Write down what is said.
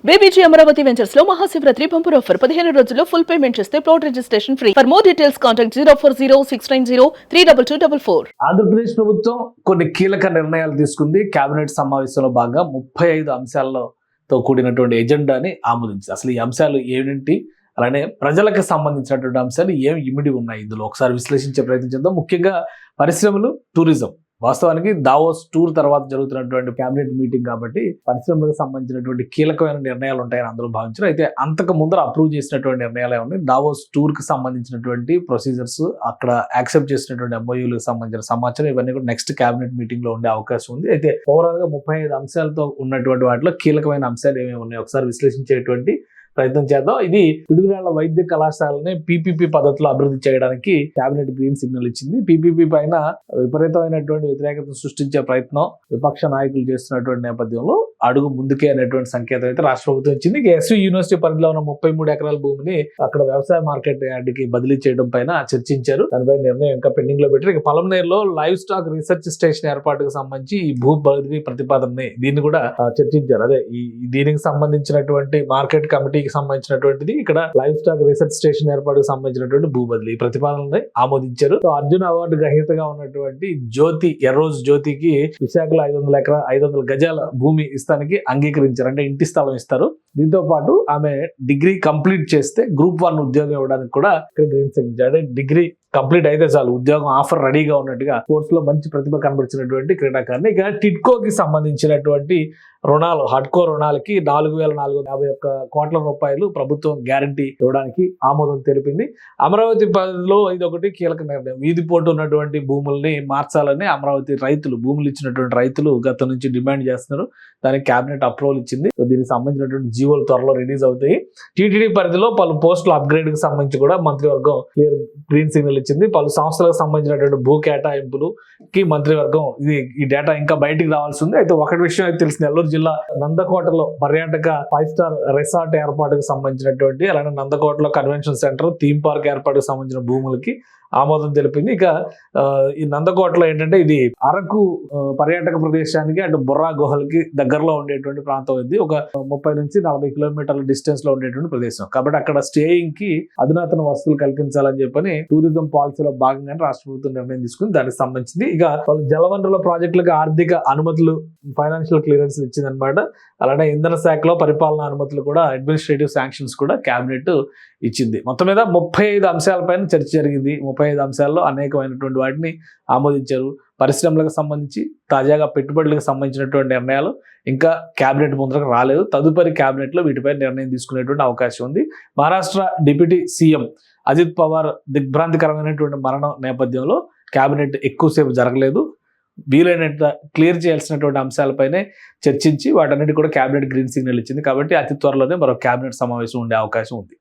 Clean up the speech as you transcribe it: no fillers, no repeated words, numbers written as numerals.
BBG Amaravati ventures లో Mahashivratri bumper offer 15 రోజుల్లో full payment చేస్తే plot registration free. For more details contact 04069032244. Andhra Pradesh ప్రభుత్వం కొన్ని కీలక నిర్ణయాలు తీసుకుంది. కేబినెట్ సమావేశంలో భాగంగా 35 అంశాలతో కూడినటువంటి ఎజెండాని ఆమోదించింది. అసలు ఈ అంశాలు ఏమిటి, అలానే ప్రజలకు సంబంధించినటువంటి అంశాలు ఏమి ఇమిడి ఉన్నాయి ఇందులో ఒకసారి విశ్లేషించే ప్రయత్నం చేద్దాం. ముఖ్యంగా పరిశ్రమలు, టూరిజం. వాస్తవానికి దావోస్ టూర్ తర్వాత జరుగుతున్నటువంటి కేబినెట్ మీటింగ్ కాబట్టి పరిశ్రమలకు సంబంధించినటువంటి కీలకమైన నిర్ణయాలు ఉంటాయని అందరూ భావించారు. అయితే అంతకు ముందర అప్రూవ్ చేసినటువంటి నిర్ణయాలు ఏమన్నాయి, దావోస్ టూర్ కి సంబంధించినటువంటి ప్రొసీజర్స్, అక్కడ యాక్సెప్ట్ చేసినటువంటి ఎంఓయూలకు సంబంధించిన సమాచారం ఇవన్నీ కూడా నెక్స్ట్ కేబినెట్ మీటింగ్ లో ఉండే అవకాశం ఉంది. అయితే ఓవరాల్ గా 35 అంశాలతో ఉన్నటువంటి వాటిలో కీలకమైన అంశాలు ఏమేమి ఉన్నాయి ఒకసారి విశ్లేషించేటువంటి ప్రయత్నం చేద్దాం. ఇది పిడుగురాళ్ల వైద్య కళాశాలని పీపీపీ పద్ధతిలో అభివృద్ధి చేయడానికి కేబినెట్ గ్రీన్ సిగ్నల్ ఇచ్చింది. పీపీపీ పైన విపరీతమైన వ్యతిరేకత సృష్టించే ప్రయత్నం విపక్ష నాయకులు చేస్తున్నటువంటి నేపథ్యంలో అడుగు ముందుకే అనేటువంటి సంకేతం అయితే రాష్ట్ర ప్రభుత్వం ఇచ్చింది. ఎస్వి యూనివర్సిటీ పరిధిలో ఉన్న 33 ఎకరాల భూమిని అక్కడ వ్యవసాయ మార్కెట్ యార్డ్కి బదిలీ చేయడం పైన చర్చించారు. దానిపై నిర్ణయం ఇంకా పెండింగ్ లో పెట్టారు. ఇక పలమనేరులో లైవ్ స్టాక్ రీసెర్చ్ స్టేషన్ ఏర్పాటుకు సంబంధించి ఈ భూ బదిలీ ప్రతిపాదనని దీన్ని కూడా చర్చించారు. అదే దీనికి సంబంధించినటువంటి మార్కెట్ కమిటీకి సంబంధించినటువంటిది, ఇక్కడ లైవ్ స్టాక్ రీసెర్చ్ స్టేషన్ ఏర్పాటుకు సంబంధించినటువంటి భూ బదిలీ ప్రతిపాదనని ఆమోదించారు. అర్జున్ అవార్డు గ్రహీతగా ఉన్నటువంటి జ్యోతి, ఎర్రోజ్ జ్యోతికి విశాఖలో 500 గజాల భూమి ఇస్తానికి అంగీకరించారు. అంటే ఇంటి స్థలం ఇస్తారు. దీంతో పాటు ఆమె డిగ్రీ కంప్లీట్ చేస్తే గ్రూప్ 1 ఉద్యోగం ఇవ్వడానికి కూడా ఇక్కడ గ్రీన్ సిగ్నల్. అంటే డిగ్రీ కంప్లీట్ అయితే చాలు, ఉద్యోగం ఆఫర్ రెడీగా ఉన్నట్టుగా స్పోర్ట్స్ లో మంచి ప్రతిభ కనబరిచినటువంటి క్రీడాకారిణి. ఇక టిడ్కోకి సంబంధించినటువంటి రుణాలు, హడ్కో రుణాలకి 4,451 కోట్ల రూపాయలు ప్రభుత్వం గ్యారంటీ ఇవ్వడానికి ఆమోదం తెలిపింది. అమరావతి పరిధిలో ఇది ఒకటి కీలక నిర్ణయం. వీధిపోటు ఉన్నటువంటి భూముల్ని మార్చాలని అమరావతి రైతులు, భూములు ఇచ్చినటువంటి రైతులు గత నుంచి డిమాండ్ చేస్తున్నారు. దానికి కేబినెట్ అప్రూవల్ ఇచ్చింది. దీనికి సంబంధించినటువంటి జీవోలు త్వరలో రిలీజ్ అవుతాయి. టీటీడీ పరిధిలో పలు పోస్టుల అప్గ్రేడ్ కి సంబంధించి కూడా మంత్రివర్గం క్లియర్ గ్రీన్ సిగ్నల్ ఇచ్చింది. పలు సంస్థలకు సంబంధించినటువంటి భూ కేటాయింపులకి మంత్రివర్గం ఈ డేటా ఇంకా బయటికి రావాల్సి ఉంది. అయితే ఒకటి విషయం అయితే తెలిసింది, నెల్లూరు జిల్లా నందకోటలో పర్యాటక 5 స్టార్ రిసార్ట్ ఏర్పాటుకు సంబంధించినటువంటి, అలానే నందకోటలో కన్వెన్షన్ సెంటర్, థీమ్ పార్క్ ఏర్పాటుకు సంబంధించిన భూములకి ఆమోదం తెలిపింది. ఇక ఈ నందకోటలో ఏంటంటే ఇది అరకు పర్యాటక ప్రదేశానికి అటు బొర్రా గుహలకి దగ్గరలో ఉండేటువంటి ప్రాంతం. ఇది ఒక 30 నుంచి 40 కిలోమీటర్ల డిస్టెన్స్ లో ఉండేటువంటి ప్రదేశం కాబట్టి అక్కడ స్టేయింగ్ కి అధునాతన వసతులు కల్పించాలని చెప్పని టూరిజం పాలసీలో భాగంగానే రాష్ట్ర ప్రభుత్వం నిర్ణయం తీసుకుని దానికి సంబంధించింది. ఇక వాళ్ళు జలవనరుల ప్రాజెక్టులకు ఆర్థిక అనుమతులు, ఫైనాన్షియల్ క్లియరెన్స్ ఇచ్చిందనమాట. అలానే ఇంధన శాఖలో పరిపాలనా అనుమతులు కూడా, అడ్మినిస్ట్రేటివ్ శాంక్షన్స్ కూడా కేబినెట్ ఇచ్చింది. మొత్తం మీద 35 అంశాలపైన చర్చ జరిగింది. 35 అంశాల్లో అనేకమైనటువంటి వాటిని ఆమోదించారు. పరిశ్రమలకు సంబంధించి, తాజాగా పెట్టుబడులకు సంబంధించినటువంటి నిర్ణయాలు ఇంకా కేబినెట్ ముందరకు రాలేదు. తదుపరి కేబినెట్ లో వీటిపై నిర్ణయం తీసుకునేటువంటి అవకాశం ఉంది. మహారాష్ట్ర డిప్యూటీ సీఎం అజిత్ పవార్ దిగ్భ్రాంతికరమైనటువంటి మరణం నేపథ్యంలో కేబినెట్ ఎక్కువసేపు జరగలేదు. వీలైనంత క్లియర్ చేయాల్సినటువంటి అంశాలపైనే చర్చించి వాటన్నిటి కూడా కేబినెట్ గ్రీన్ సిగ్నల్ ఇచ్చింది. కాబట్టి అతి త్వరలోనే మరో కేబినెట్ సమావేశం ఉండే అవకాశం ఉంది.